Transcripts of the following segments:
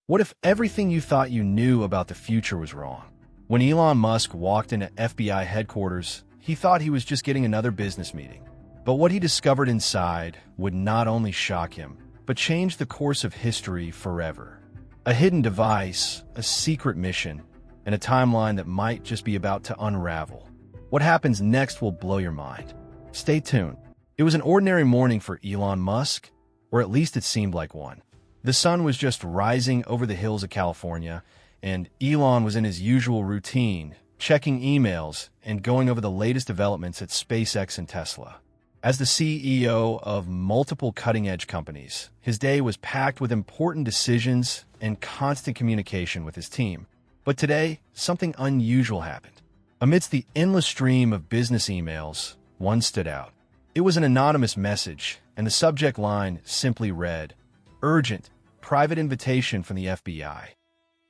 What if everything you thought you knew about the future was wrong? When Elon Musk walked into FBI headquarters, he thought he was just getting another business meeting. But what he discovered inside would not only shock him, but change the course of history forever. A hidden device, a secret mission, and a timeline that might just be about to unravel. What happens next will blow your mind. Stay tuned. It was an ordinary morning for Elon Musk, or at least it seemed like one. The sun was just rising over the hills of California, and Elon was in his usual routine, checking emails and going over the latest developments at SpaceX and Tesla. As the CEO of multiple cutting-edge companies, his day was packed with important decisions and constant communication with his team. But today, something unusual happened. Amidst the endless stream of business emails, one stood out. It was an anonymous message, and the subject line simply read, "Urgent, private invitation from the FBI."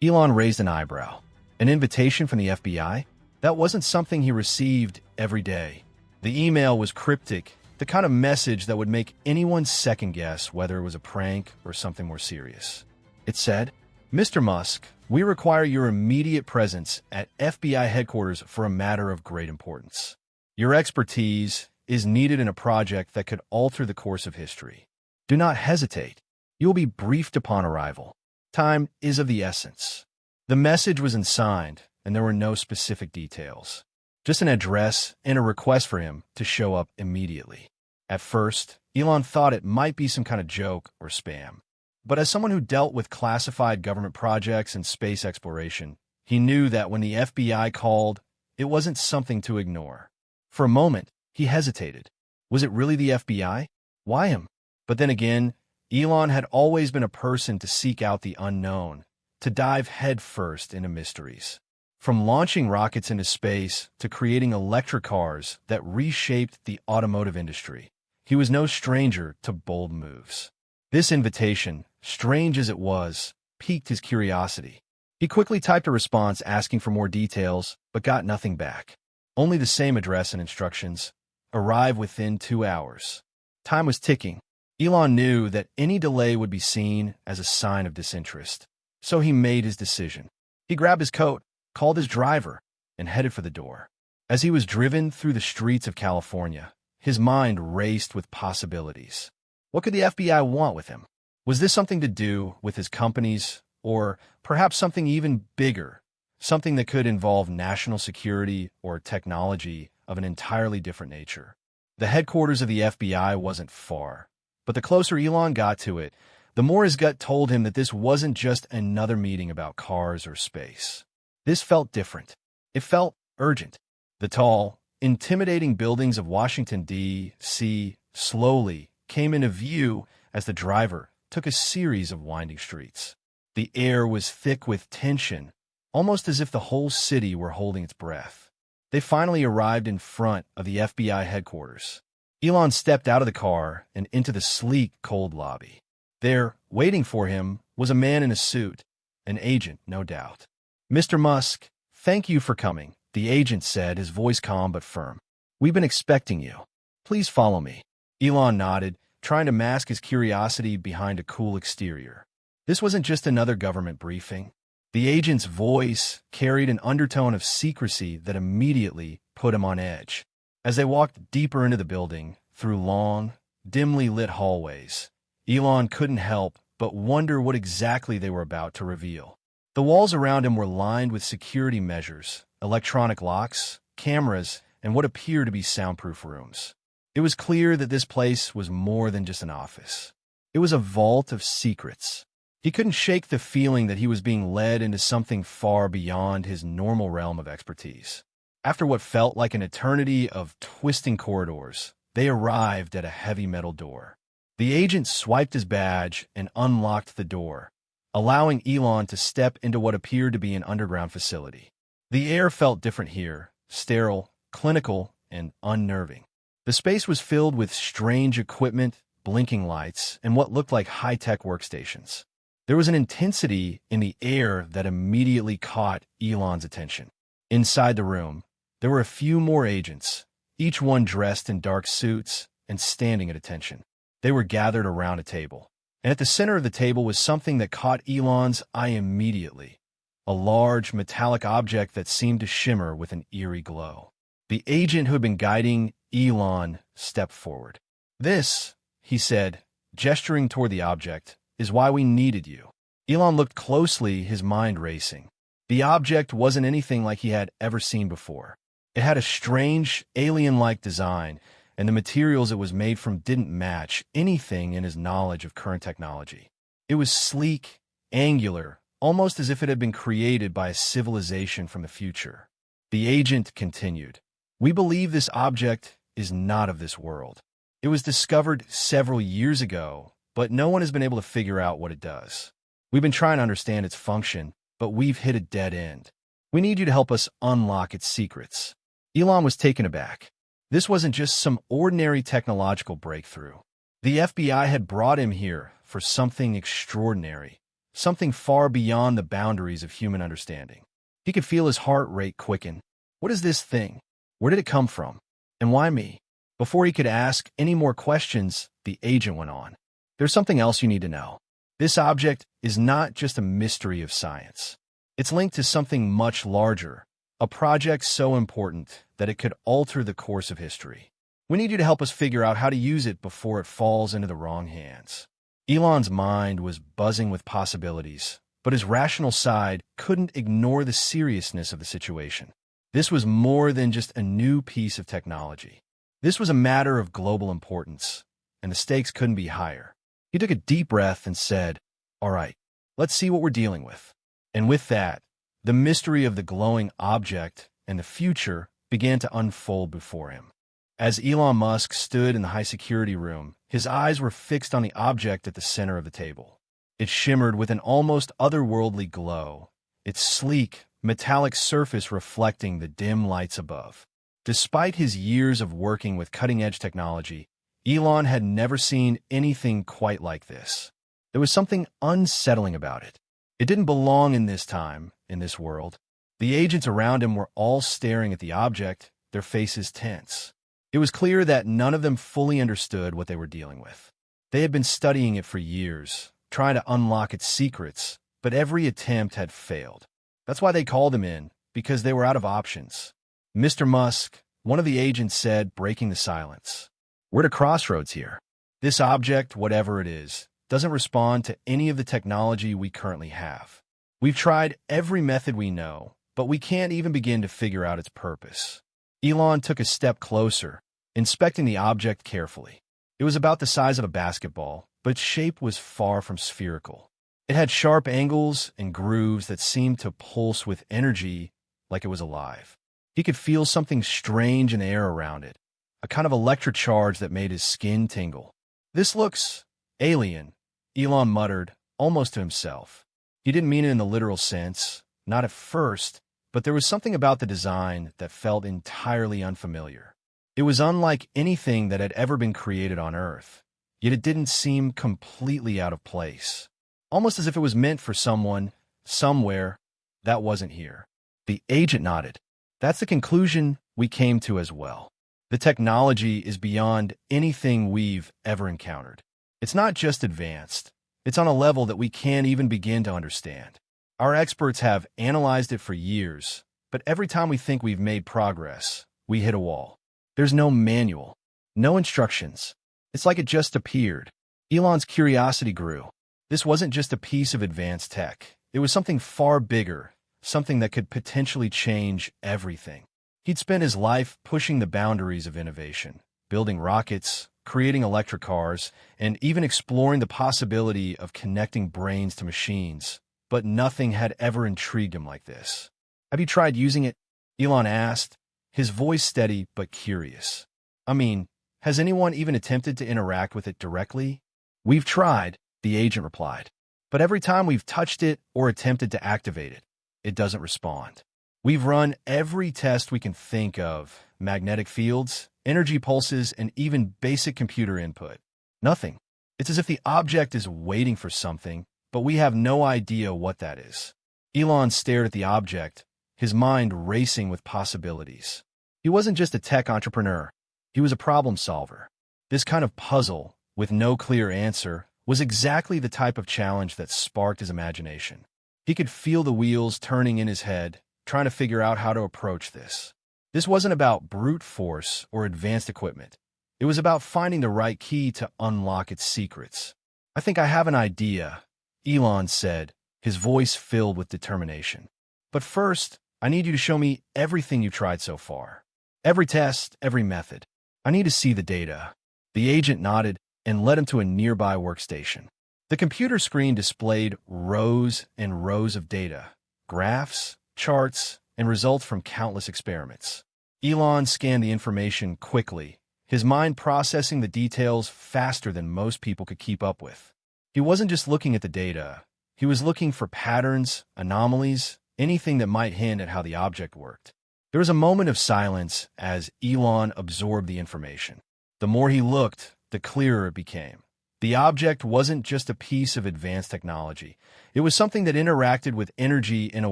Elon raised an eyebrow. An invitation from the FBI? That wasn't something he received every day. The email was cryptic, the kind of message that would make anyone second-guess whether it was a prank or something more serious. It said, "Mr. Musk, we require your immediate presence at FBI headquarters for a matter of great importance. Your expertise is needed in a project that could alter the course of history. Do not hesitate. You will be briefed upon arrival. Time is of the essence." The message was unsigned, and there were no specific details. Just an address and a request for him to show up immediately. At first, Elon thought it might be some kind of joke or spam. But as someone who dealt with classified government projects and space exploration, he knew that when the FBI called, it wasn't something to ignore. For a moment, he hesitated. Was it really the FBI? Why him? But then again, Elon had always been a person to seek out the unknown, to dive headfirst into mysteries. From launching rockets into space to creating electric cars that reshaped the automotive industry, he was no stranger to bold moves. This invitation, strange as it was, piqued his curiosity. He quickly typed a response asking for more details, but got nothing back. Only the same address and instructions. Arrive within 2 hours. Time was ticking. Elon knew that any delay would be seen as a sign of disinterest, so he made his decision. He grabbed his coat, called his driver, and headed for the door. As he was driven through the streets of California, his mind raced with possibilities. What could the FBI want with him? Was this something to do with his companies, or perhaps something even bigger, something that could involve national security or technology of an entirely different nature? The headquarters of the FBI wasn't far. But the closer Elon got to it, the more his gut told him that this wasn't just another meeting about cars or space. This felt different. It felt urgent. The tall, intimidating buildings of Washington, D.C. slowly came into view as the driver took a series of winding streets. The air was thick with tension, almost as if the whole city were holding its breath. They finally arrived in front of the FBI headquarters. Elon stepped out of the car and into the sleek, cold lobby. There, waiting for him, was a man in a suit, an agent, no doubt. "Mr. Musk, thank you for coming," the agent said, his voice calm but firm. "We've been expecting you. Please follow me." Elon nodded, trying to mask his curiosity behind a cool exterior. This wasn't just another government briefing. The agent's voice carried an undertone of secrecy that immediately put him on edge. As they walked deeper into the building, through long, dimly lit hallways, Elon couldn't help but wonder what exactly they were about to reveal. The walls around him were lined with security measures, electronic locks, cameras, and what appeared to be soundproof rooms. It was clear that this place was more than just an office. It was a vault of secrets. He couldn't shake the feeling that he was being led into something far beyond his normal realm of expertise. After what felt like an eternity of twisting corridors, they arrived at a heavy metal door. The agent swiped his badge and unlocked the door, allowing Elon to step into what appeared to be an underground facility. The air felt different here, sterile, clinical, and unnerving. The space was filled with strange equipment, blinking lights, and what looked like high-tech workstations. There was an intensity in the air that immediately caught Elon's attention. Inside the room, there were a few more agents, each one dressed in dark suits and standing at attention. They were gathered around a table. And at the center of the table was something that caught Elon's eye immediately. A large, metallic object that seemed to shimmer with an eerie glow. The agent who had been guiding Elon stepped forward. "This," he said, gesturing toward the object, "is why we needed you." Elon looked closely, his mind racing. The object wasn't anything like he had ever seen before. It had a strange, alien-like design, and the materials it was made from didn't match anything in his knowledge of current technology. It was sleek, angular, almost as if it had been created by a civilization from the future. The agent continued, "We believe this object is not of this world. It was discovered several years ago, but no one has been able to figure out what it does. We've been trying to understand its function, but we've hit a dead end. We need you to help us unlock its secrets." Elon was taken aback. This wasn't just some ordinary technological breakthrough. The FBI had brought him here for something extraordinary, something far beyond the boundaries of human understanding. He could feel his heart rate quicken. What is this thing? Where did it come from? And why me? Before he could ask any more questions, the agent went on. "There's something else you need to know. This object is not just a mystery of science. It's linked to something much larger, a project so important that it could alter the course of history. We need you to help us figure out how to use it before it falls into the wrong hands." Elon's mind was buzzing with possibilities, but his rational side couldn't ignore the seriousness of the situation. This was more than just a new piece of technology. This was a matter of global importance, and the stakes couldn't be higher. He took a deep breath and said, "All right, let's see what we're dealing with." And with that, the mystery of the glowing object and the future began to unfold before him. As Elon Musk stood in the high-security room, his eyes were fixed on the object at the center of the table. It shimmered with an almost otherworldly glow, its sleek, metallic surface reflecting the dim lights above. Despite his years of working with cutting-edge technology, Elon had never seen anything quite like this. There was something unsettling about it. It didn't belong in this time, in this world. The agents around him were all staring at the object, their faces tense. It was clear that none of them fully understood what they were dealing with. They had been studying it for years, trying to unlock its secrets, but every attempt had failed. That's why they called him in, because they were out of options. "Mr. Musk," one of the agents said, breaking the silence, "we're at a crossroads here. This object, whatever it is, doesn't respond to any of the technology we currently have. We've tried every method we know, but we can't even begin to figure out its purpose." Elon took a step closer, inspecting the object carefully. It was about the size of a basketball, but its shape was far from spherical. It had sharp angles and grooves that seemed to pulse with energy like it was alive. He could feel something strange in the air around it, a kind of electric charge that made his skin tingle. "This looks alien," Elon muttered, almost to himself. He didn't mean it in the literal sense, not at first, but there was something about the design that felt entirely unfamiliar. It was unlike anything that had ever been created on Earth, yet it didn't seem completely out of place. Almost as if it was meant for someone, somewhere, that wasn't here. The agent nodded. "That's the conclusion we came to as well. The technology is beyond anything we've ever encountered. It's not just advanced. It's on a level that we can't even begin to understand. Our experts have analyzed it for years, but every time we think we've made progress, we hit a wall. There's no manual, no instructions. It's like it just appeared." Elon's curiosity grew. This wasn't just a piece of advanced tech. It was something far bigger, something that could potentially change everything. He'd spent his life pushing the boundaries of innovation, building rockets, creating electric cars, and even exploring the possibility of connecting brains to machines. But nothing had ever intrigued him like this. "Have you tried using it?" Elon asked, his voice steady but curious. "I mean, has anyone even attempted to interact with it directly?" "We've tried," the agent replied. "But every time we've touched it or attempted to activate it, it doesn't respond. We've run every test we can think of, magnetic fields, energy pulses, and even basic computer input. Nothing. It's as if the object is waiting for something, but we have no idea what that is." Elon stared at the object, his mind racing with possibilities. He wasn't just a tech entrepreneur. He was a problem solver. This kind of puzzle, with no clear answer, was exactly the type of challenge that sparked his imagination. He could feel the wheels turning in his head, trying to figure out how to approach this. This wasn't about brute force or advanced equipment. It was about finding the right key to unlock its secrets. "I think I have an idea," Elon said, his voice filled with determination. "But first, I need you to show me everything you've tried so far. Every test, every method. I need to see the data." The agent nodded and led him to a nearby workstation. The computer screen displayed rows and rows of data, graphs, charts, and results from countless experiments. Elon scanned the information quickly, his mind processing the details faster than most people could keep up with. He wasn't just looking at the data. He was looking for patterns, anomalies, anything that might hint at how the object worked. There was a moment of silence as Elon absorbed the information. The more he looked, the clearer it became. The object wasn't just a piece of advanced technology. It was something that interacted with energy in a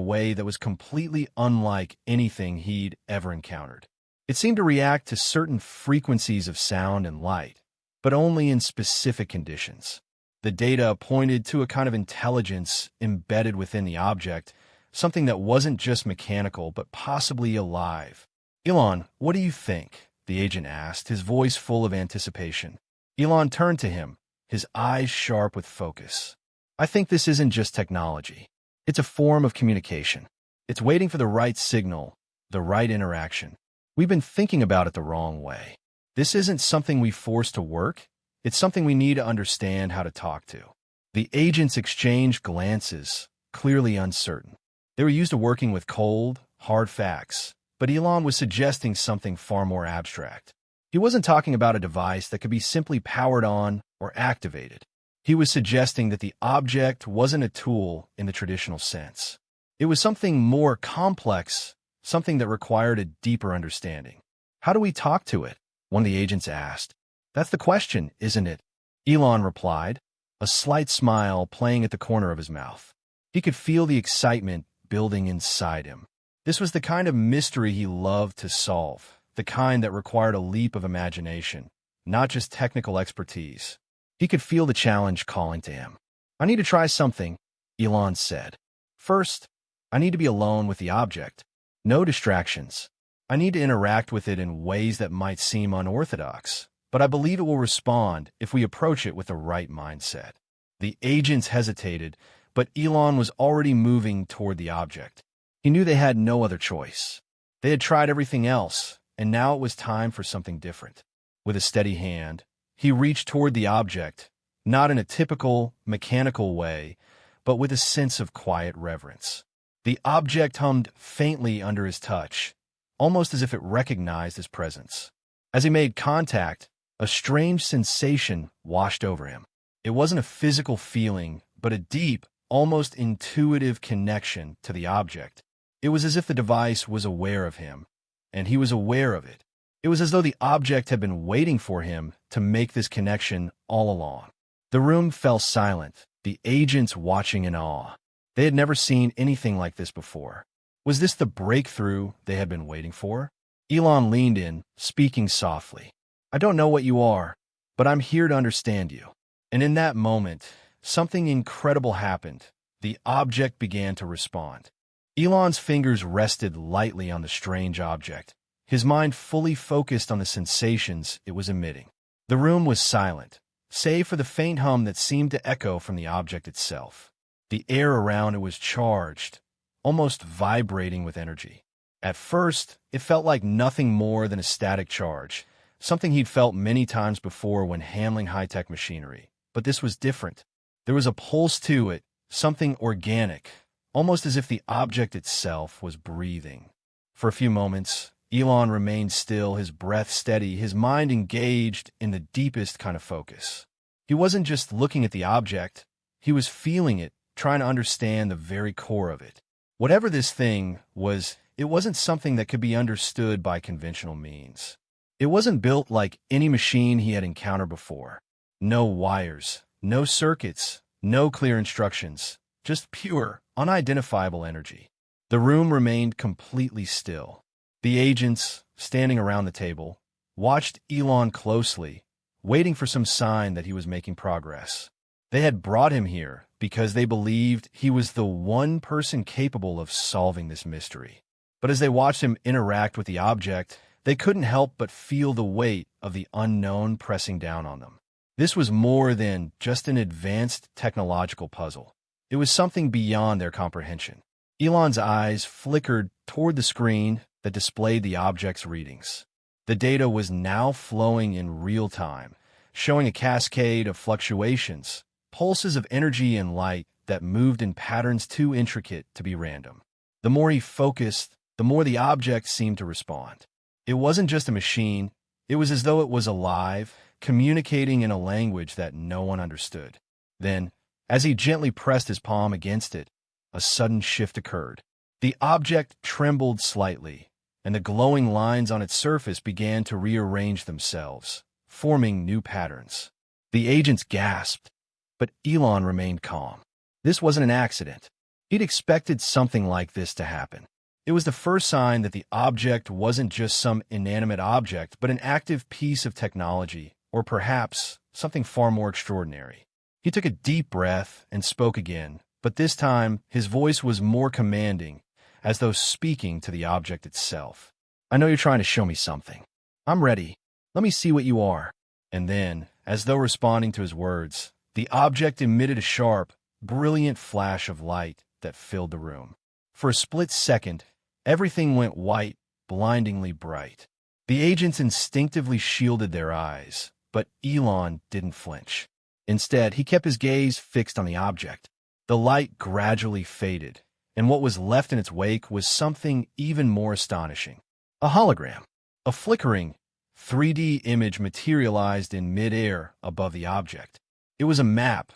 way that was completely unlike anything he'd ever encountered. It seemed to react to certain frequencies of sound and light, but only in specific conditions. The data pointed to a kind of intelligence embedded within the object, something that wasn't just mechanical, but possibly alive. "Elon, what do you think?" the agent asked, his voice full of anticipation. Elon turned to him, his eyes sharp with focus. "I think this isn't just technology. It's a form of communication. It's waiting for the right signal, the right interaction. We've been thinking about it the wrong way. This isn't something we force to work. It's something we need to understand how to talk to." The agents exchanged glances, clearly uncertain. They were used to working with cold, hard facts, but Elon was suggesting something far more abstract. He wasn't talking about a device that could be simply powered on or activated. He was suggesting that the object wasn't a tool in the traditional sense. It was something more complex, something that required a deeper understanding. "How do we talk to it?" one of the agents asked. "That's the question, isn't it?" Elon replied, a slight smile playing at the corner of his mouth. He could feel the excitement building inside him. This was the kind of mystery he loved to solve, the kind that required a leap of imagination, not just technical expertise. He could feel the challenge calling to him. "I need to try something," Elon said. "First, I need to be alone with the object. No distractions. I need to interact with it in ways that might seem unorthodox, but I believe it will respond if we approach it with the right mindset." The agents hesitated, but Elon was already moving toward the object. He knew they had no other choice. They had tried everything else, and now it was time for something different. With a steady hand, he reached toward the object, not in a typical, mechanical way, but with a sense of quiet reverence. The object hummed faintly under his touch, almost as if it recognized his presence. As he made contact, a strange sensation washed over him. It wasn't a physical feeling, but a deep, almost intuitive connection to the object. It was as if the device was aware of him, and he was aware of it. It was as though the object had been waiting for him to make this connection all along. The room fell silent, the agents watching in awe. They had never seen anything like this before. Was this the breakthrough they had been waiting for? Elon leaned in, speaking softly. "I don't know what you are, but I'm here to understand you." And in that moment, something incredible happened. The object began to respond. Elon's fingers rested lightly on the strange object, his mind fully focused on the sensations it was emitting. The room was silent, save for the faint hum that seemed to echo from the object itself. The air around it was charged, almost vibrating with energy. At first, it felt like nothing more than a static charge, something he'd felt many times before when handling high-tech machinery. But this was different. There was a pulse to it, something organic, almost as if the object itself was breathing. For a few moments, Elon remained still, his breath steady, his mind engaged in the deepest kind of focus. He wasn't just looking at the object, he was feeling it, trying to understand the very core of it. Whatever this thing was, it wasn't something that could be understood by conventional means. It wasn't built like any machine he had encountered before. No wires, no circuits, no clear instructions, just pure, unidentifiable energy. The room remained completely still. The agents, standing around the table, watched Elon closely, waiting for some sign that he was making progress. They had brought him here because they believed he was the one person capable of solving this mystery. But as they watched him interact with the object, they couldn't help but feel the weight of the unknown pressing down on them. This was more than just an advanced technological puzzle. It was something beyond their comprehension. Elon's eyes flickered toward the screen that displayed the object's readings. The data was now flowing in real time, showing a cascade of fluctuations, pulses of energy and light that moved in patterns too intricate to be random. The more he focused, the more the object seemed to respond. It wasn't just a machine, it was as though it was alive, communicating in a language that no one understood. Then, as he gently pressed his palm against it, a sudden shift occurred. The object trembled slightly, and the glowing lines on its surface began to rearrange themselves, forming new patterns. The agents gasped, but Elon remained calm. This wasn't an accident. He'd expected something like this to happen. It was the first sign that the object wasn't just some inanimate object, but an active piece of technology, or perhaps something far more extraordinary. He took a deep breath and spoke again, but this time his voice was more commanding, as though speaking to the object itself. "I know you're trying to show me something. I'm ready. Let me see what you are." And then, as though responding to his words, the object emitted a sharp, brilliant flash of light that filled the room. For a split second, everything went white, blindingly bright. The agents instinctively shielded their eyes, but Elon didn't flinch. Instead, he kept his gaze fixed on the object. The light gradually faded, and what was left in its wake was something even more astonishing. A hologram. A flickering, 3D image materialized in midair above the object. It was a map.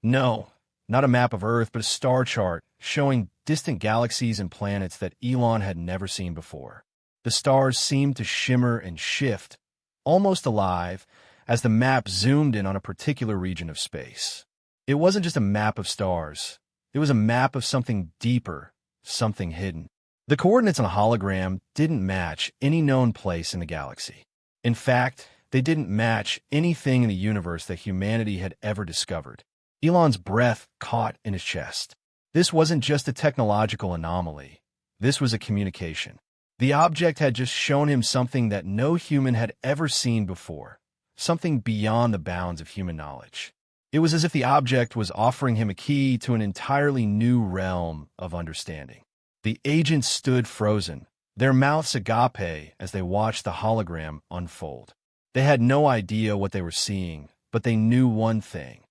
No, not a map of Earth, but a star chart showing distant galaxies and planets that Elon had never seen before. The stars seemed to shimmer and shift, almost alive, as the map zoomed in on a particular region of space. It wasn't just a map of stars. It was a map of something deeper, something hidden. The coordinates on a hologram didn't match any known place in the galaxy. In fact, they didn't match anything in the universe that humanity had ever discovered. Elon's breath caught in his chest. This wasn't just a technological anomaly. This was a communication. The object had just shown him something that no human had ever seen before, something beyond the bounds of human knowledge. It was as if the object was offering him a key to an entirely new realm of understanding. The agents stood frozen, their mouths agape as they watched the hologram unfold. They had no idea what they were seeing, but they knew one thing.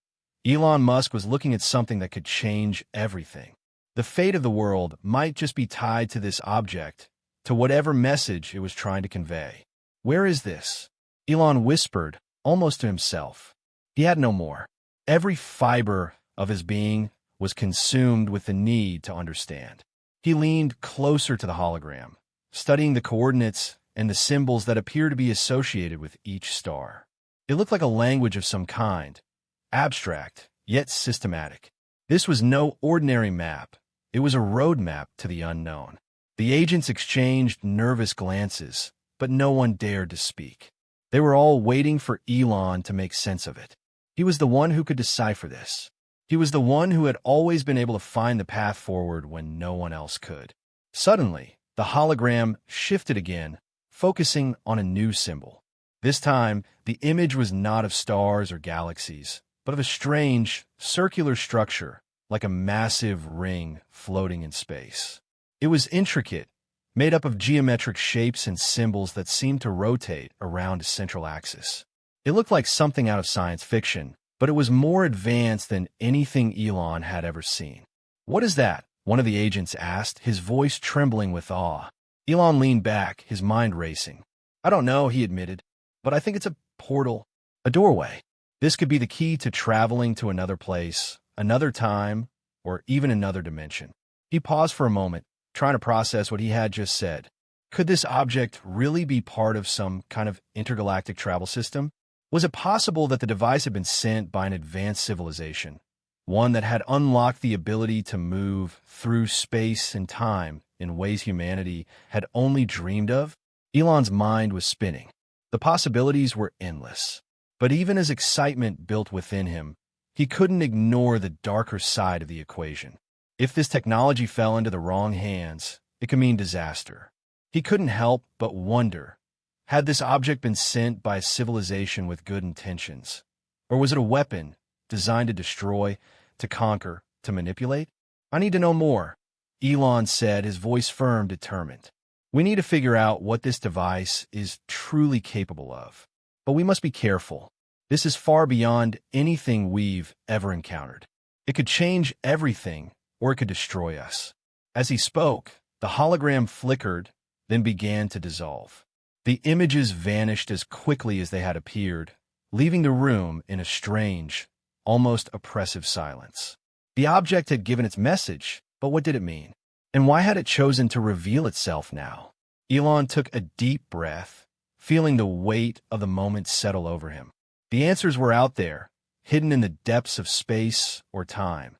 Elon Musk was looking at something that could change everything. The fate of the world might just be tied to this object, to whatever message it was trying to convey. "Where is this?" Elon whispered, almost to himself. He had no more. Every fiber of his being was consumed with the need to understand. He leaned closer to the hologram, studying the coordinates and the symbols that appeared to be associated with each star. It looked like a language of some kind, abstract, yet systematic. This was no ordinary map. It was a roadmap to the unknown. The agents exchanged nervous glances, but no one dared to speak. They were all waiting for Elon to make sense of it. He was the one who could decipher this. He was the one who had always been able to find the path forward when no one else could. Suddenly, the hologram shifted again, focusing on a new symbol. This time, the image was not of stars or galaxies, but of a strange, circular structure, like a massive ring floating in space. It was intricate, made up of geometric shapes and symbols that seemed to rotate around a central axis. It looked like something out of science fiction, but it was more advanced than anything Elon had ever seen. "What is that?" one of the agents asked, his voice trembling with awe. Elon leaned back, his mind racing. "I don't know," he admitted, "but I think it's a portal, a doorway. This could be the key to traveling to another place, another time, or even another dimension." He paused for a moment, trying to process what he had just said. Could this object really be part of some kind of intergalactic travel system? Was it possible that the device had been sent by an advanced civilization, one that had unlocked the ability to move through space and time in ways humanity had only dreamed of? Elon's mind was spinning. The possibilities were endless. But even as excitement built within him, he couldn't ignore the darker side of the equation. If this technology fell into the wrong hands, it could mean disaster. He couldn't help but wonder, had this object been sent by a civilization with good intentions? Or was it a weapon designed to destroy, to conquer, to manipulate? I need to know more, Elon said, his voice firm, determined. We need to figure out what this device is truly capable of. But we must be careful. This is far beyond anything we've ever encountered. It could change everything, or it could destroy us. As he spoke, the hologram flickered, then began to dissolve. The images vanished as quickly as they had appeared, leaving the room in a strange, almost oppressive silence. The object had given its message, but what did it mean? And why had it chosen to reveal itself now? Elon took a deep breath, feeling the weight of the moment settle over him. The answers were out there, hidden in the depths of space or time,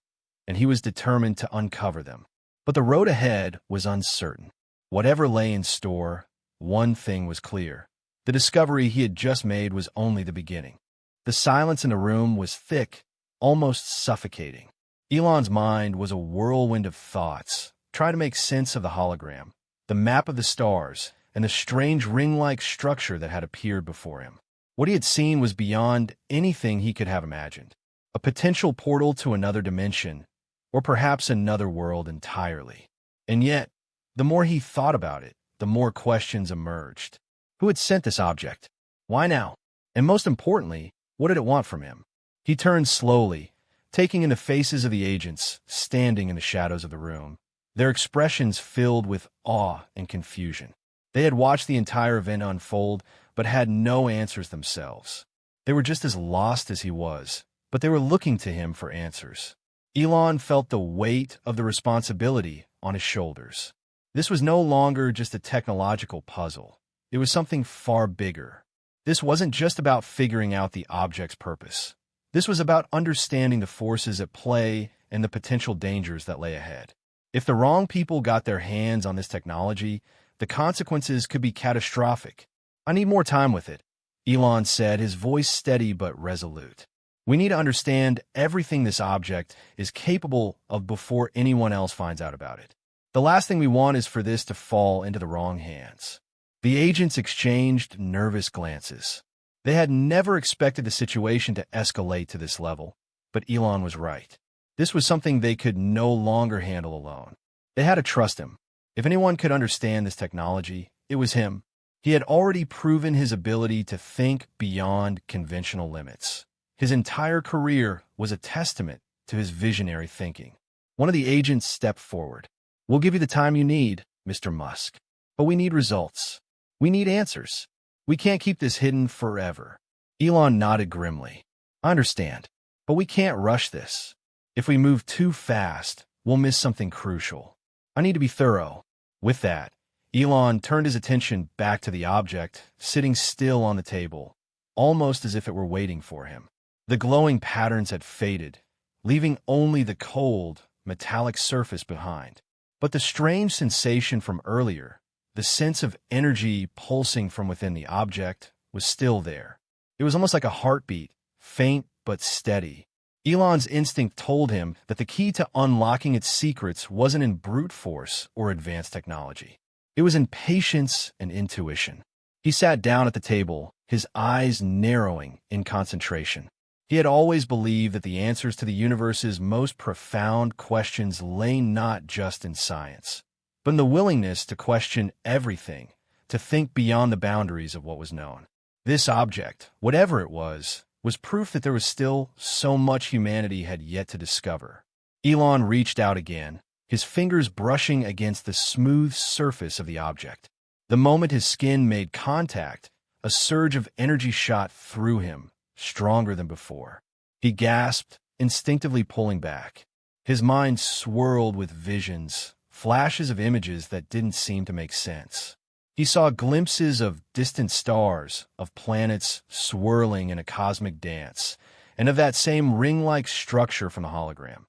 and he was determined to uncover them. But the road ahead was uncertain. Whatever lay in store, one thing was clear. The discovery he had just made was only the beginning. The silence in the room was thick, almost suffocating. Elon's mind was a whirlwind of thoughts, trying to make sense of the hologram, the map of the stars, and the strange ring-like structure that had appeared before him. What he had seen was beyond anything he could have imagined. A potential portal to another dimension, or perhaps another world entirely. And yet, the more he thought about it, the more questions emerged. Who had sent this object? Why now? And most importantly, what did it want from him? He turned slowly, taking in the faces of the agents standing in the shadows of the room, their expressions filled with awe and confusion. They had watched the entire event unfold, but had no answers themselves. They were just as lost as he was, but they were looking to him for answers. Elon felt the weight of the responsibility on his shoulders. This was no longer just a technological puzzle. It was something far bigger. This wasn't just about figuring out the object's purpose. This was about understanding the forces at play and the potential dangers that lay ahead. If the wrong people got their hands on this technology, the consequences could be catastrophic. I need more time with it, Elon said, his voice steady but resolute. We need to understand everything this object is capable of before anyone else finds out about it. The last thing we want is for this to fall into the wrong hands. The agents exchanged nervous glances. They had never expected the situation to escalate to this level, but Elon was right. This was something they could no longer handle alone. They had to trust him. If anyone could understand this technology, it was him. He had already proven his ability to think beyond conventional limits. His entire career was a testament to his visionary thinking. One of the agents stepped forward. "We'll give you the time you need, Mr. Musk. But we need results. We need answers. We can't keep this hidden forever." Elon nodded grimly. "I understand, but we can't rush this. If we move too fast, we'll miss something crucial. I need to be thorough." With that, Elon turned his attention back to the object, sitting still on the table, almost as if it were waiting for him. The glowing patterns had faded, leaving only the cold, metallic surface behind. But the strange sensation from earlier, the sense of energy pulsing from within the object, was still there. It was almost like a heartbeat, faint but steady. Elon's instinct told him that the key to unlocking its secrets wasn't in brute force or advanced technology. It was in patience and intuition. He sat down at the table, his eyes narrowing in concentration. He had always believed that the answers to the universe's most profound questions lay not just in science, but in the willingness to question everything, to think beyond the boundaries of what was known. This object, whatever it was proof that there was still so much humanity had yet to discover. Elon reached out again, his fingers brushing against the smooth surface of the object. The moment his skin made contact, a surge of energy shot through him, stronger than before. He gasped, instinctively pulling back. His mind swirled with visions, flashes of images that didn't seem to make sense. He saw glimpses of distant stars, of planets swirling in a cosmic dance, and of that same ring-like structure from the hologram.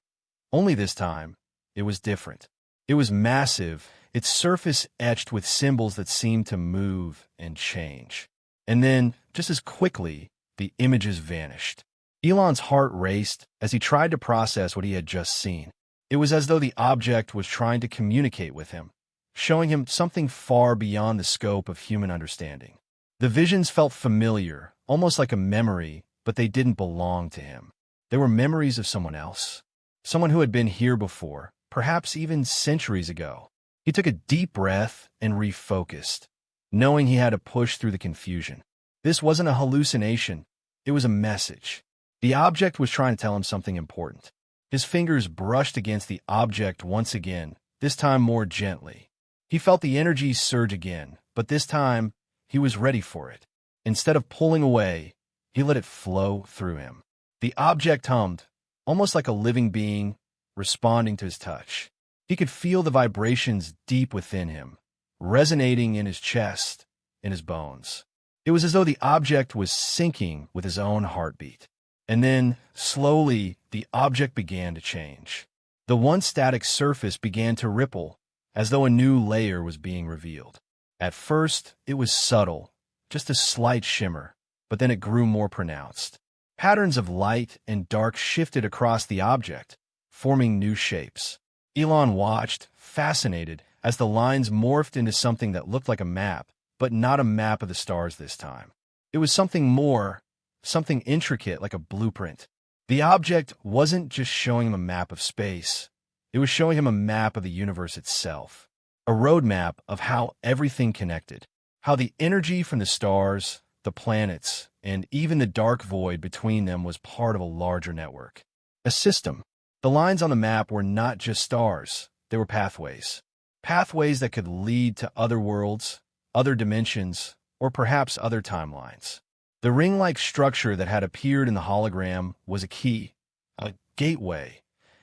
Only this time, it was different. It was massive, its surface etched with symbols that seemed to move and change. And then, just as quickly, the images vanished. Elon's heart raced as he tried to process what he had just seen. It was as though the object was trying to communicate with him, showing him something far beyond the scope of human understanding. The visions felt familiar, almost like a memory, but they didn't belong to him. They were memories of someone else, someone who had been here before, perhaps even centuries ago. He took a deep breath and refocused, knowing he had to push through the confusion. This wasn't a hallucination, it was a message. The object was trying to tell him something important. His fingers brushed against the object once again, this time more gently. He felt the energy surge again, but this time he was ready for it. Instead of pulling away, he let it flow through him. The object hummed, almost like a living being, responding to his touch. He could feel the vibrations deep within him, resonating in his chest, in his bones. It was as though the object was syncing with his own heartbeat. And then, slowly, the object began to change. The once static surface began to ripple, as though a new layer was being revealed. At first, it was subtle, just a slight shimmer, but then it grew more pronounced. Patterns of light and dark shifted across the object, forming new shapes. Elon watched, fascinated, as the lines morphed into something that looked like a map, but not a map of the stars this time. It was something more, something intricate like a blueprint. The object wasn't just showing him a map of space. It was showing him a map of the universe itself. A roadmap of how everything connected. How the energy from the stars, the planets, and even the dark void between them was part of a larger network. A system. The lines on the map were not just stars. They were pathways. Pathways that could lead to other worlds, other dimensions, or perhaps other timelines. The ring-like structure that had appeared in the hologram was a key, a gateway,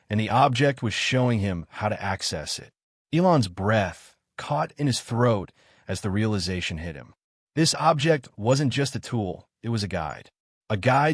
and the object was showing him how to access it. Elon's breath caught in his throat as the realization hit him. This object wasn't just a tool, it was a guide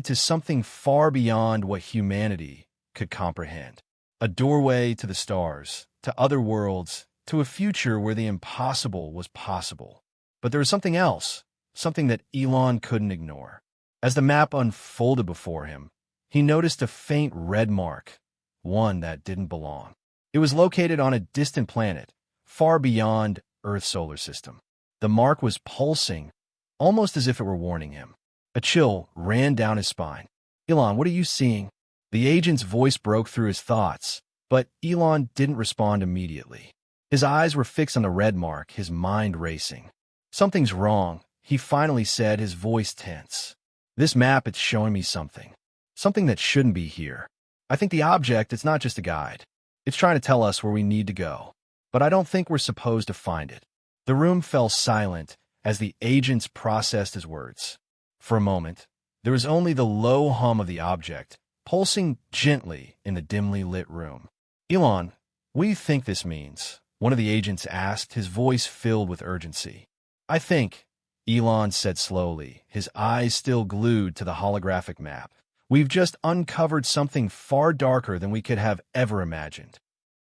to something far beyond what humanity could comprehend. A doorway to the stars, to other worlds, to a future where the impossible was possible. But there was something else, something that Elon couldn't ignore. As the map unfolded before him, he noticed a faint red mark, one that didn't belong. It was located on a distant planet, far beyond Earth's solar system. The mark was pulsing, almost as if it were warning him. A chill ran down his spine. "Elon, what are you seeing?" The agent's voice broke through his thoughts, but Elon didn't respond immediately. His eyes were fixed on the red mark, his mind racing. "Something's wrong," he finally said, his voice tense. "This map, it's showing me something. Something that shouldn't be here. I think the object, it's not just a guide. It's trying to tell us where we need to go. But I don't think we're supposed to find it." The room fell silent as the agents processed his words. For a moment, there was only the low hum of the object, pulsing gently in the dimly lit room. "Elon, what do you think this means?" one of the agents asked, his voice filled with urgency. "I think," Elon said slowly, his eyes still glued to the holographic map, "we've just uncovered something far darker than we could have ever imagined."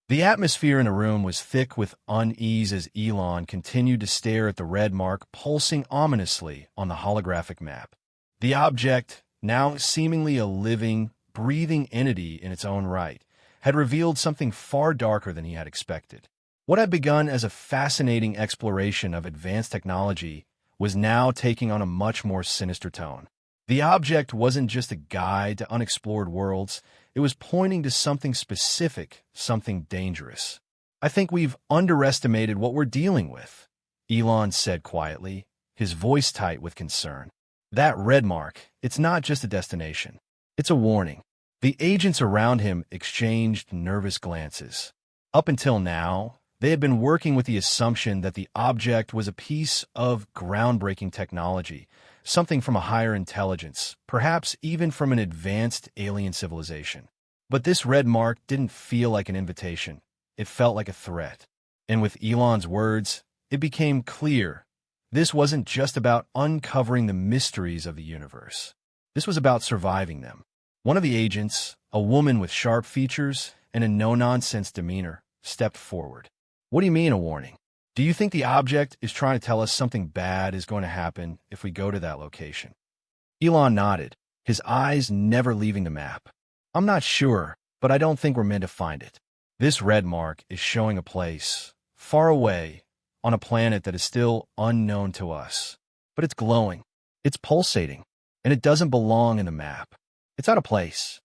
The atmosphere in the room was thick with unease as Elon continued to stare at the red mark pulsing ominously on the holographic map. The object, now seemingly a living, breathing entity in its own right, had revealed something far darker than he had expected. What had begun as a fascinating exploration of advanced technology was now taking on a much more sinister tone. The object wasn't just a guide to unexplored worlds, it was pointing to something specific, something dangerous. "I think we've underestimated what we're dealing with," Elon said quietly, his voice tight with concern. "That red mark, it's not just a destination. It's a warning." The agents around him exchanged nervous glances. Up until now, they had been working with the assumption that the object was a piece of groundbreaking technology, something from a higher intelligence, perhaps even from an advanced alien civilization. But this red mark didn't feel like an invitation. It felt like a threat. And with Elon's words, it became clear this wasn't just about uncovering the mysteries of the universe. This was about surviving them. One of the agents, a woman with sharp features and a no-nonsense demeanor, stepped forward. "What do you mean a warning? Do you think the object is trying to tell us something bad is going to happen if we go to that location?" Elon nodded, his eyes never leaving the map. I'm not sure, but I don't think we're meant to find it. This red mark is showing a place, far away, on a planet that is still unknown to us. But it's glowing, it's pulsating, and it doesn't belong in the map. It's out of place.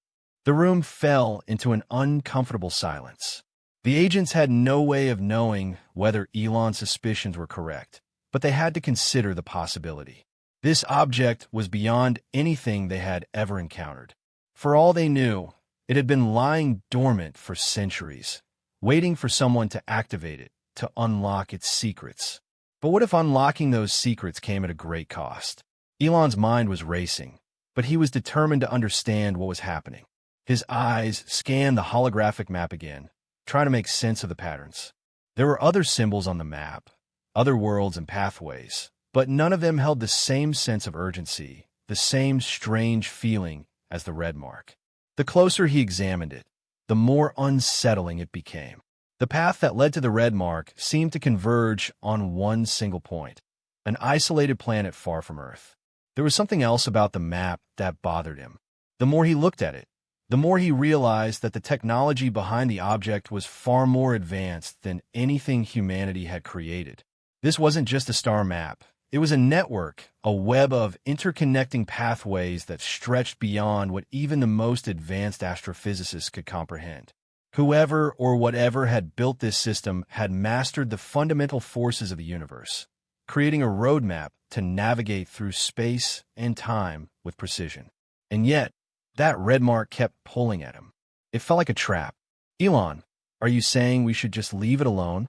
The room fell into an uncomfortable silence. The agents had no way of knowing whether Elon's suspicions were correct, but they had to consider the possibility. This object was beyond anything they had ever encountered. For all they knew, it had been lying dormant for centuries, waiting for someone to activate it, to unlock its secrets. But what if unlocking those secrets came at a great cost? Elon's mind was racing, but he was determined to understand what was happening. His eyes scanned the holographic map again, trying to make sense of the patterns. There were other symbols on the map, other worlds and pathways, but none of them held the same sense of urgency, the same strange feeling as the red mark. The closer he examined it, the more unsettling it became. The path that led to the red mark seemed to converge on one single point, an isolated planet far from Earth. There was something else about the map that bothered him. The more he looked at it, the more he realized that the technology behind the object was far more advanced than anything humanity had created. This wasn't just a star map. It was a network, a web of interconnecting pathways that stretched beyond what even the most advanced astrophysicists could comprehend. Whoever or whatever had built this system had mastered the fundamental forces of the universe, creating a roadmap to navigate through space and time with precision. And yet, that red mark kept pulling at him. It felt like a trap. Elon, are you saying we should just leave it alone?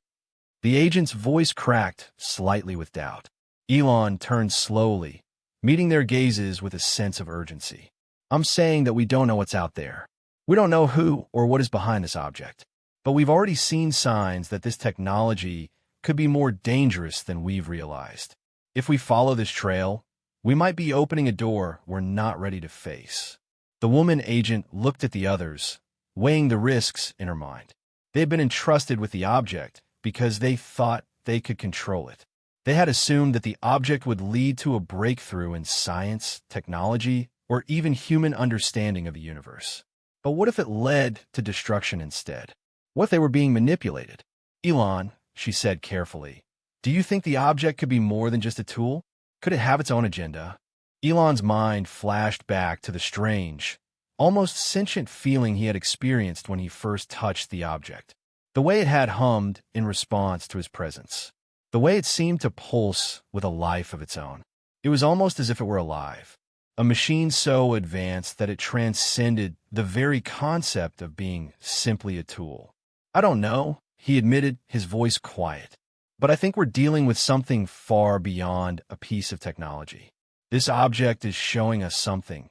The agent's voice cracked slightly with doubt. Elon turned slowly, meeting their gazes with a sense of urgency. I'm saying that we don't know what's out there. We don't know who or what is behind this object. But we've already seen signs that this technology could be more dangerous than we've realized. If we follow this trail, we might be opening a door we're not ready to face. The woman agent looked at the others, weighing the risks in her mind. They had been entrusted with the object because they thought they could control it. They had assumed that the object would lead to a breakthrough in science, technology, or even human understanding of the universe. But what if it led to destruction instead? What if they were being manipulated? Elon, she said carefully, do you think the object could be more than just a tool? Could it have its own agenda? Elon's mind flashed back to the strange, almost sentient feeling he had experienced when he first touched the object. The way it had hummed in response to his presence. The way it seemed to pulse with a life of its own. It was almost as if it were alive. A machine so advanced that it transcended the very concept of being simply a tool. I don't know, he admitted, his voice quiet. But I think we're dealing with something far beyond a piece of technology. This object is showing us something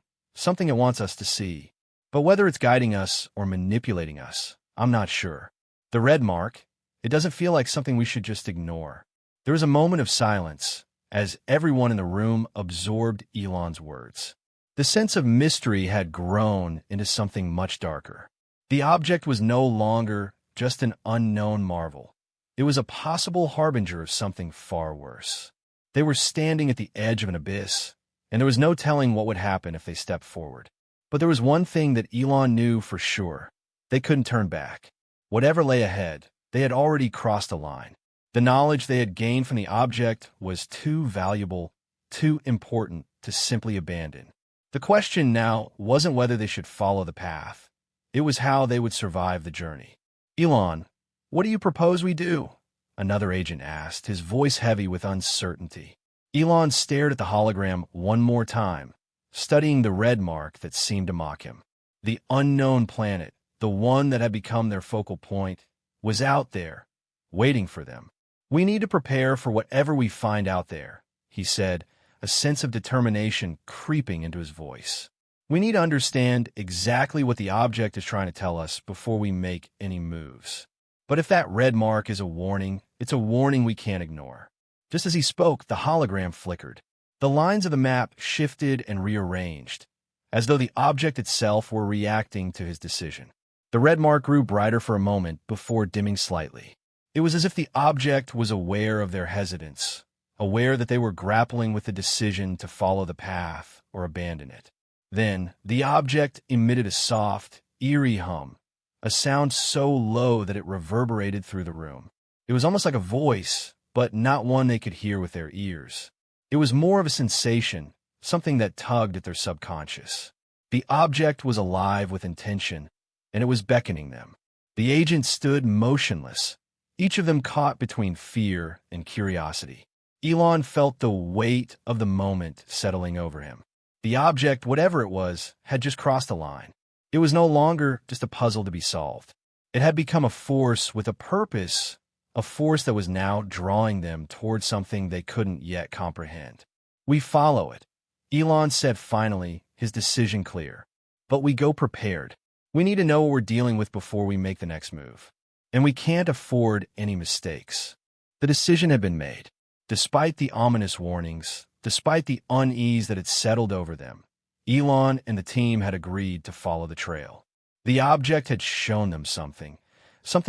it wants us to see. But whether it's guiding us or manipulating us, I'm not sure. The red mark, it doesn't feel like something we should just ignore. There was a moment of silence as everyone in the room absorbed Elon's words. The sense of mystery had grown into something much darker. The object was no longer just an unknown marvel. It was a possible harbinger of something far worse. They were standing at the edge of an abyss, and there was no telling what would happen if they stepped forward. But there was one thing that Elon knew for sure. They couldn't turn back. Whatever lay ahead, they had already crossed a line. The knowledge they had gained from the object was too valuable, too important to simply abandon. The question now wasn't whether they should follow the path. It was how they would survive the journey. Elon, what do you propose we do? Another agent asked, his voice heavy with uncertainty. Elon stared at the hologram one more time, studying the red mark that seemed to mock him. The unknown planet, the one that had become their focal point, was out there, waiting for them. We need to prepare for whatever we find out there, he said, a sense of determination creeping into his voice. We need to understand exactly what the object is trying to tell us before we make any moves. But if that red mark is a warning, it's a warning we can't ignore. Just as he spoke, the hologram flickered. The lines of the map shifted and rearranged, as though the object itself were reacting to his decision. The red mark grew brighter for a moment before dimming slightly. It was as if the object was aware of their hesitance, aware that they were grappling with the decision to follow the path or abandon it. Then, the object emitted a soft, eerie hum, a sound so low that it reverberated through the room. It was almost like a voice, but not one they could hear with their ears. It was more of a sensation, something that tugged at their subconscious. The object was alive with intention, and it was beckoning them. The agents stood motionless, each of them caught between fear and curiosity. Elon felt the weight of the moment settling over him. The object, whatever it was, had just crossed a line. It was no longer just a puzzle to be solved. It had become a force with a purpose, a force that was now drawing them towards something they couldn't yet comprehend. "We follow it," Elon said finally, his decision clear. "But we go prepared. We need to know what we're dealing with before we make the next move. And we can't afford any mistakes." The decision had been made. Despite the ominous warnings, despite the unease that had settled over them, Elon and the team had agreed to follow the trail. The object had shown them something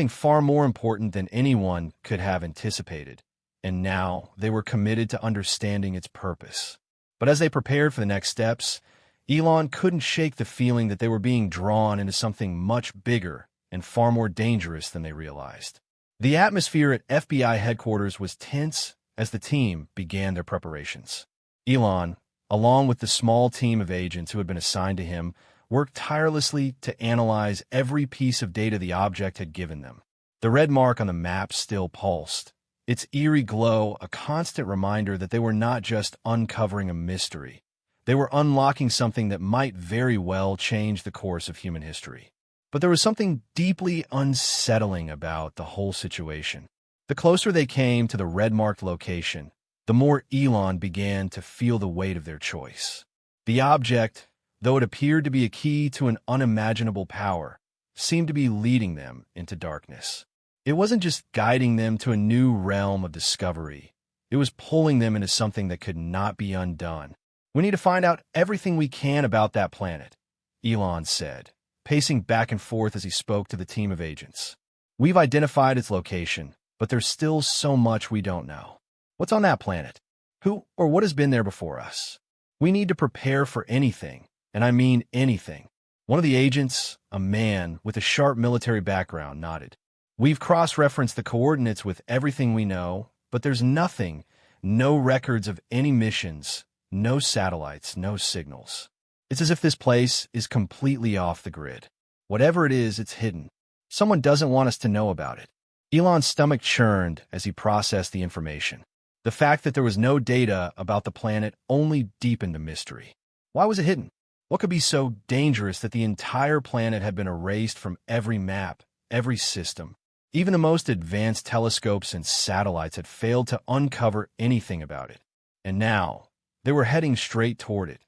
far more important than anyone could have anticipated, and now they were committed to understanding its purpose. But as they prepared for the next steps, Elon couldn't shake the feeling that they were being drawn into something much bigger and far more dangerous than they realized. The atmosphere at FBI headquarters was tense as the team began their preparations. Elon, along with the small team of agents who had been assigned to him, worked tirelessly to analyze every piece of data the object had given them. The red mark on the map still pulsed, its eerie glow a constant reminder that they were not just uncovering a mystery. They were unlocking something that might very well change the course of human history. But there was something deeply unsettling about the whole situation. The closer they came to the red-marked location, the more Elon began to feel the weight of their choice. The object, though it appeared to be a key to an unimaginable power, seemed to be leading them into darkness. It wasn't just guiding them to a new realm of discovery. It was pulling them into something that could not be undone. "We need to find out everything we can about that planet," Elon said, pacing back and forth as he spoke to the team of agents. "We've identified its location, but there's still so much we don't know. What's on that planet? Who or what has been there before us? We need to prepare for anything, and I mean anything." One of the agents, a man with a sharp military background, nodded. "We've cross-referenced the coordinates with everything we know, but there's nothing, no records of any missions, no satellites, no signals. It's as if this place is completely off the grid. Whatever it is, it's hidden. Someone doesn't want us to know about it." Elon's stomach churned as he processed the information. The fact that there was no data about the planet only deepened the mystery. Why was it hidden? What could be so dangerous that the entire planet had been erased from every map, every system? Even the most advanced telescopes and satellites had failed to uncover anything about it. And now, they were heading straight toward it,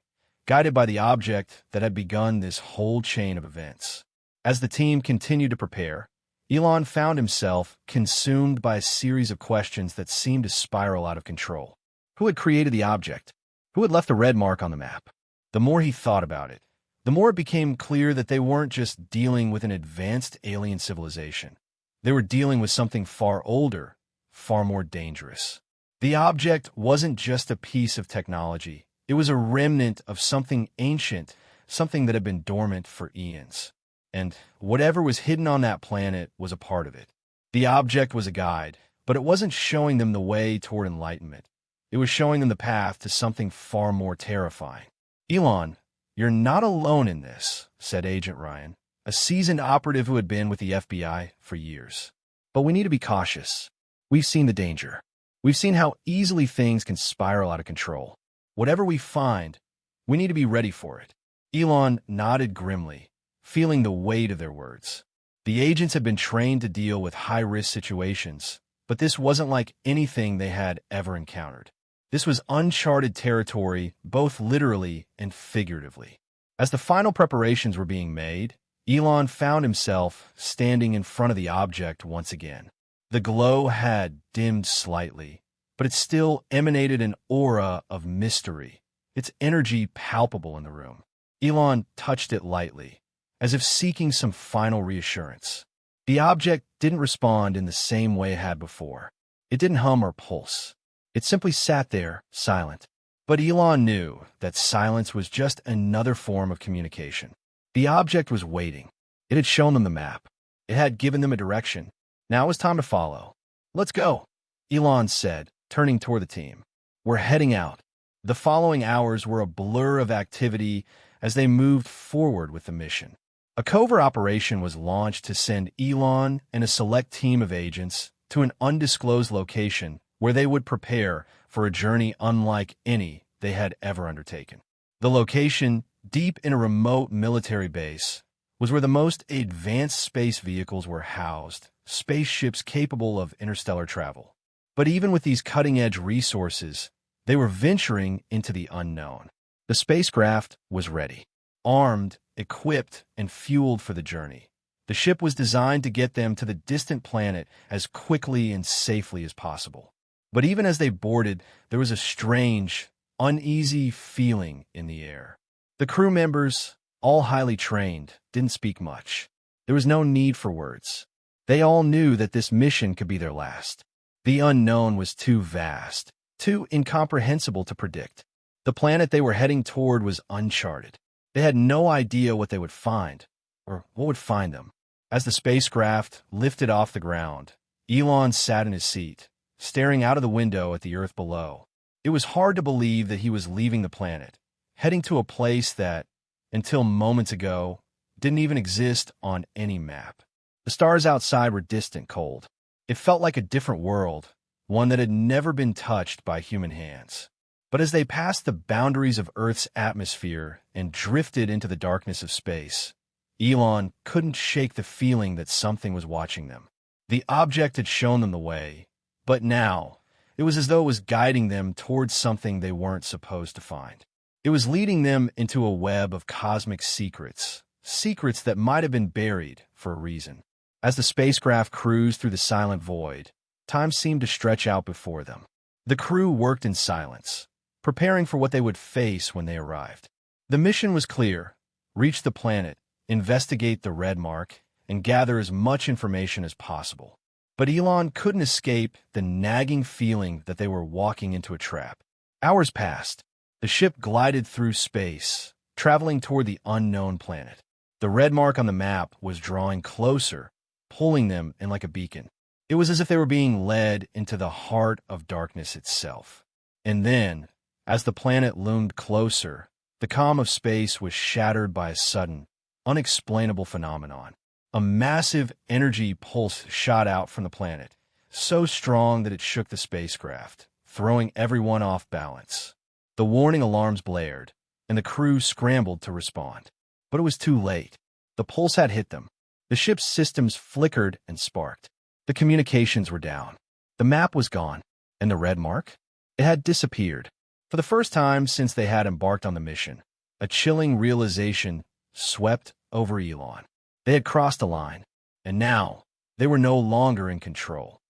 guided by the object that had begun this whole chain of events. As the team continued to prepare, Elon found himself consumed by a series of questions that seemed to spiral out of control. Who had created the object? Who had left the red mark on the map? The more he thought about it, the more it became clear that they weren't just dealing with an advanced alien civilization. They were dealing with something far older, far more dangerous. The object wasn't just a piece of technology. It was a remnant of something ancient, something that had been dormant for eons. And whatever was hidden on that planet was a part of it. The object was a guide, but it wasn't showing them the way toward enlightenment. It was showing them the path to something far more terrifying. "Elon, you're not alone in this," said Agent Ryan, a seasoned operative who had been with the FBI for years. "But we need to be cautious. We've seen the danger. We've seen how easily things can spiral out of control. Whatever we find, we need to be ready for it." Elon nodded grimly, feeling the weight of their words. The agents had been trained to deal with high-risk situations, but this wasn't like anything they had ever encountered. This was uncharted territory, both literally and figuratively. As the final preparations were being made, Elon found himself standing in front of the object once again. The glow had dimmed slightly, but it still emanated an aura of mystery, its energy palpable in the room. Elon touched it lightly, as if seeking some final reassurance. The object didn't respond in the same way it had before. It didn't hum or pulse. It simply sat there, silent. But Elon knew that silence was just another form of communication. The object was waiting. It had shown them the map. It had given them a direction. Now it was time to follow. "Let's go," Elon said, turning toward the team. "We're heading out." The following hours were a blur of activity as they moved forward with the mission. A covert operation was launched to send Elon and a select team of agents to an undisclosed location where they would prepare for a journey unlike any they had ever undertaken. The location, deep in a remote military base, was where the most advanced space vehicles were housed, spaceships capable of interstellar travel. But even with these cutting-edge resources, they were venturing into the unknown. The spacecraft was ready, armed, equipped, and fueled for the journey. The ship was designed to get them to the distant planet as quickly and safely as possible. But even as they boarded, there was a strange, uneasy feeling in the air. The crew members, all highly trained, didn't speak much. There was no need for words. They all knew that this mission could be their last. The unknown was too vast, too incomprehensible to predict. The planet they were heading toward was uncharted. They had no idea what they would find, or what would find them. As the spacecraft lifted off the ground, Elon sat in his seat, staring out of the window at the Earth below. It was hard to believe that he was leaving the planet, heading to a place that, until moments ago, didn't even exist on any map. The stars outside were distant, cold. It felt like a different world, one that had never been touched by human hands. But as they passed the boundaries of Earth's atmosphere and drifted into the darkness of space, Elon couldn't shake the feeling that something was watching them. The object had shown them the way, but now it was as though it was guiding them towards something they weren't supposed to find. It was leading them into a web of cosmic secrets, secrets that might have been buried for a reason. As the spacecraft cruised through the silent void, time seemed to stretch out before them. The crew worked in silence, preparing for what they would face when they arrived. The mission was clear: reach the planet, investigate the red mark, and gather as much information as possible. But Elon couldn't escape the nagging feeling that they were walking into a trap. Hours passed. The ship glided through space, traveling toward the unknown planet. The red mark on the map was drawing closer, pulling them in like a beacon. It was as if they were being led into the heart of darkness itself. And then, as the planet loomed closer, the calm of space was shattered by a sudden, unexplainable phenomenon. A massive energy pulse shot out from the planet, so strong that it shook the spacecraft, throwing everyone off balance. The warning alarms blared, and the crew scrambled to respond. But it was too late. The pulse had hit them. The ship's systems flickered and sparked. The communications were down. The map was gone. And the red mark? It had disappeared. For the first time since they had embarked on the mission, a chilling realization swept over Elon. They had crossed a line, and now they were no longer in control.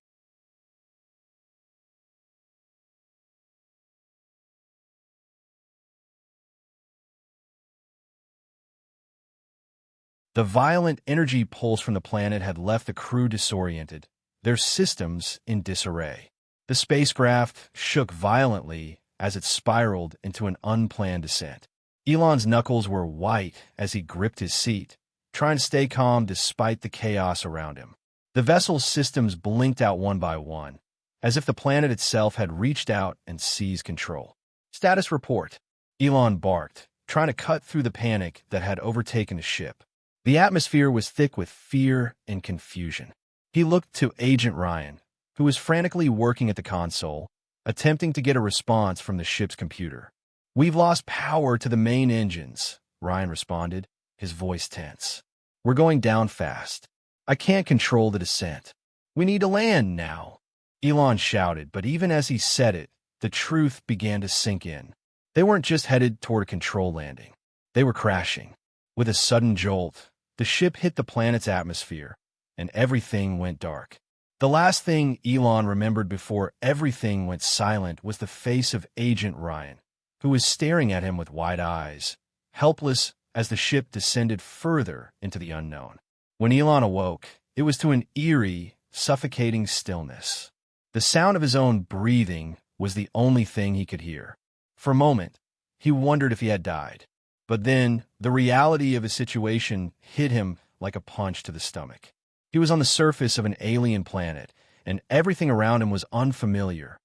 The violent energy pulse from the planet had left the crew disoriented, their systems in disarray. The spacecraft shook violently as it spiraled into an unplanned descent. Elon's knuckles were white as he gripped his seat, trying to stay calm despite the chaos around him. The vessel's systems blinked out one by one, as if the planet itself had reached out and seized control. "Status report," Elon barked, trying to cut through the panic that had overtaken the ship. The atmosphere was thick with fear and confusion. He looked to Agent Ryan, who was frantically working at the console, attempting to get a response from the ship's computer. "We've lost power to the main engines," Ryan responded, his voice tense. "We're going down fast. I can't control the descent. We need to land now," Elon shouted, but even as he said it, the truth began to sink in. They weren't just headed toward a control landing. They were crashing. With a sudden jolt, the ship hit the planet's atmosphere, and everything went dark. The last thing Elon remembered before everything went silent was the face of Agent Ryan, who was staring at him with wide eyes, helpless as the ship descended further into the unknown. When Elon awoke, it was to an eerie, suffocating stillness. The sound of his own breathing was the only thing he could hear. For a moment, he wondered if he had died. But then, the reality of his situation hit him like a punch to the stomach. He was on the surface of an alien planet, and everything around him was unfamiliar.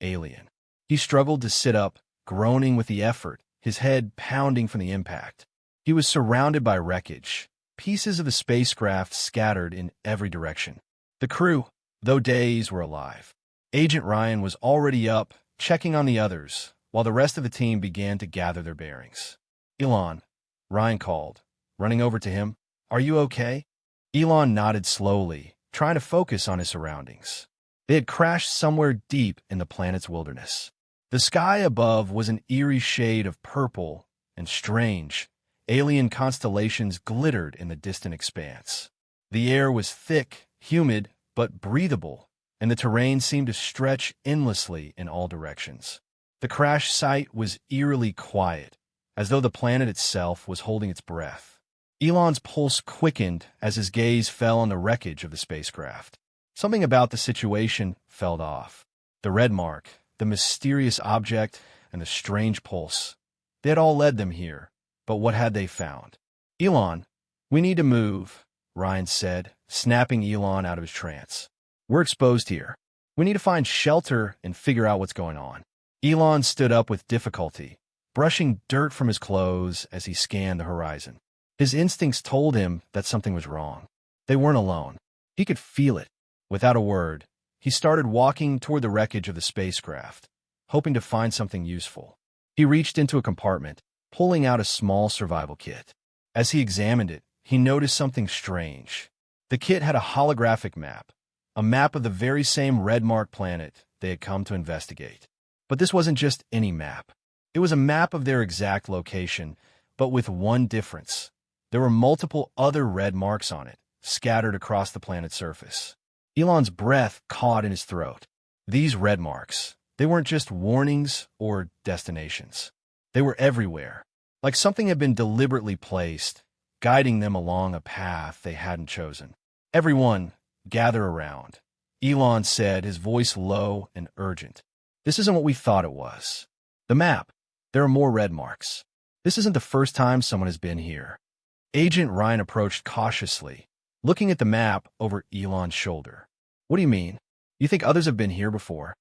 Alien. He struggled to sit up, groaning with the effort, his head pounding from the impact. He was surrounded by wreckage, pieces of the spacecraft scattered in every direction. The crew, though dazed, were alive. Agent Ryan was already up, checking on the others, while the rest of the team began to gather their bearings. "Elon," Ryan called, running over to him. "Are you okay?" Elon nodded slowly, trying to focus on his surroundings. They had crashed somewhere deep in the planet's wilderness. The sky above was an eerie shade of purple, and strange, alien constellations glittered in the distant expanse. The air was thick, humid, but breathable, and the terrain seemed to stretch endlessly in all directions. The crash site was eerily quiet, as though the planet itself was holding its breath. Elon's pulse quickened as his gaze fell on the wreckage of the spacecraft. Something about the situation felt off. The red mark, the mysterious object, and the strange pulse. They had all led them here, but what had they found? "Elon, we need to move," Ryan said, snapping Elon out of his trance. "We're exposed here. We need to find shelter and figure out what's going on." Elon stood up with difficulty, brushing dirt from his clothes as he scanned the horizon. His instincts told him that something was wrong. They weren't alone. He could feel it. Without a word, he started walking toward the wreckage of the spacecraft, hoping to find something useful. He reached into a compartment, pulling out a small survival kit. As he examined it, he noticed something strange. The kit had a holographic map, a map of the very same red mark planet they had come to investigate. But this wasn't just any map. It was a map of their exact location, but with one difference. There were multiple other red marks on it, scattered across the planet's surface. Elon's breath caught in his throat. These red marks, they weren't just warnings or destinations. They were everywhere, like something had been deliberately placed, guiding them along a path they hadn't chosen. "Everyone, gather around," Elon said, his voice low and urgent. "This isn't what we thought it was. The map, there are more red marks. This isn't the first time someone has been here." Agent Ryan approached cautiously, looking at the map over Elon's shoulder. "What do you mean? You think others have been here before?"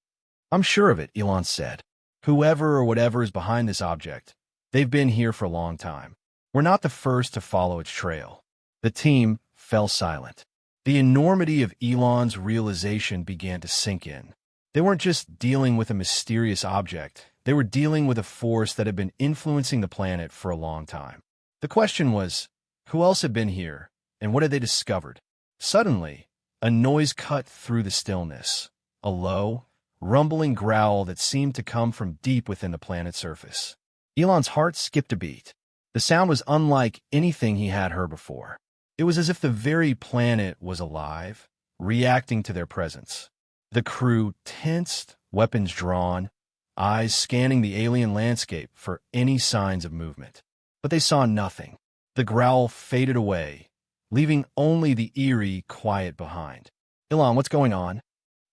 "I'm sure of it," Elon said. "Whoever or whatever is behind this object, they've been here for a long time. We're not the first to follow its trail." The team fell silent. The enormity of Elon's realization began to sink in. They weren't just dealing with a mysterious object. They were dealing with a force that had been influencing the planet for a long time. The question was, who else had been here, and what had they discovered? Suddenly, a noise cut through the stillness, a low, rumbling growl that seemed to come from deep within the planet's surface. Elon's heart skipped a beat. The sound was unlike anything he had heard before. It was as if the very planet was alive, reacting to their presence. The crew tensed, weapons drawn, eyes scanning the alien landscape for any signs of movement. But they saw nothing. The growl faded away, leaving only the eerie quiet behind. "Elon, what's going on?"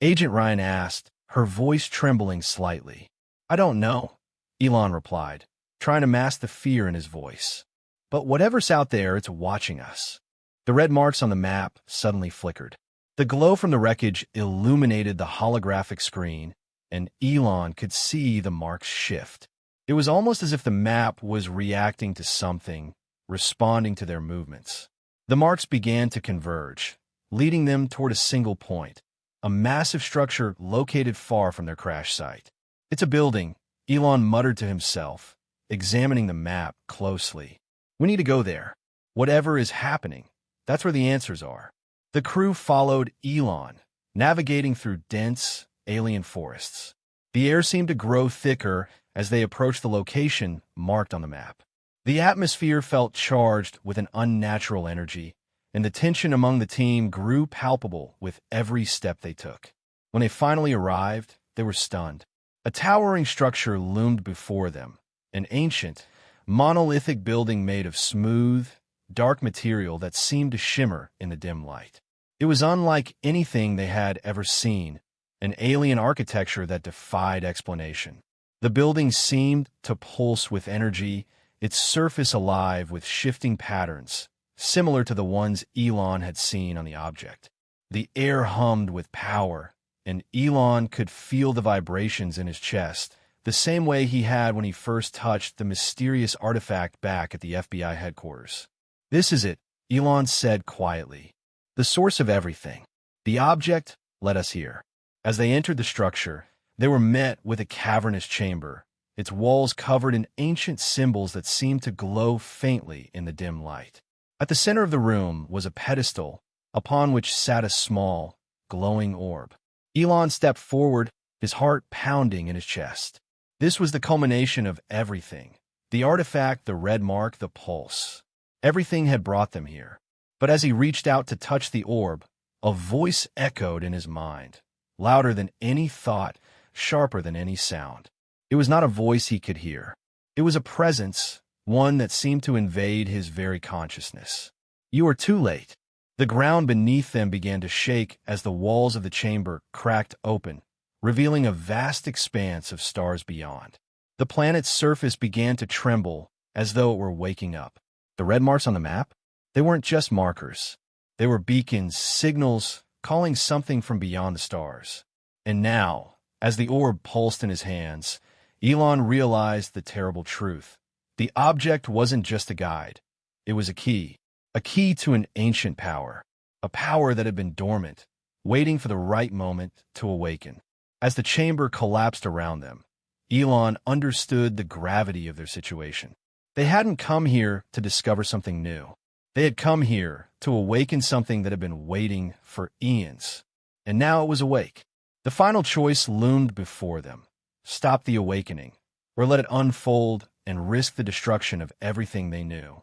Agent Ryan asked, her voice trembling slightly. "I don't know," Elon replied, trying to mask the fear in his voice. "But whatever's out there, it's watching us." The red marks on the map suddenly flickered. The glow from the wreckage illuminated the holographic screen, and Elon could see the marks shift. It was almost as if the map was reacting to something, responding to their movements. The marks began to converge, leading them toward a single point, a massive structure located far from their crash site. "It's a building," Elon muttered to himself, examining the map closely. "We need to go there. Whatever is happening, that's where the answers are." The crew followed Elon, navigating through dense, alien forests. The air seemed to grow thicker as they approached the location marked on the map. The atmosphere felt charged with an unnatural energy, and the tension among the team grew palpable with every step they took. When they finally arrived, they were stunned. A towering structure loomed before them, an ancient, monolithic building made of smooth, dark material that seemed to shimmer in the dim light. It was unlike anything they had ever seen, an alien architecture that defied explanation. The building seemed to pulse with energy, its surface alive with shifting patterns, similar to the ones Elon had seen on the object. The air hummed with power, and Elon could feel the vibrations in his chest, the same way he had when he first touched the mysterious artifact back at the FBI headquarters. "This is it," Elon said quietly. "The source of everything. The object led us here." As they entered the structure, they were met with a cavernous chamber, its walls covered in ancient symbols that seemed to glow faintly in the dim light. At the center of the room was a pedestal, upon which sat a small, glowing orb. Elon stepped forward, his heart pounding in his chest. This was the culmination of everything. The artifact, the red mark, the pulse. Everything had brought them here. But as he reached out to touch the orb, a voice echoed in his mind, louder than any thought, sharper than any sound. It was not a voice he could hear. It was a presence, one that seemed to invade his very consciousness. "You are too late." The ground beneath them began to shake as the walls of the chamber cracked open, revealing a vast expanse of stars beyond. The planet's surface began to tremble as though it were waking up. The red marks on the map? They weren't just markers. They were beacons, signals, calling something from beyond the stars. And now, as the orb pulsed in his hands, Elon realized the terrible truth. The object wasn't just a guide. It was a key to an ancient power, a power that had been dormant, waiting for the right moment to awaken. As the chamber collapsed around them, Elon understood the gravity of their situation. They hadn't come here to discover something new. They had come here to awaken something that had been waiting for eons. And now it was awake. The final choice loomed before them: stop the awakening, or let it unfold and risk the destruction of everything they knew.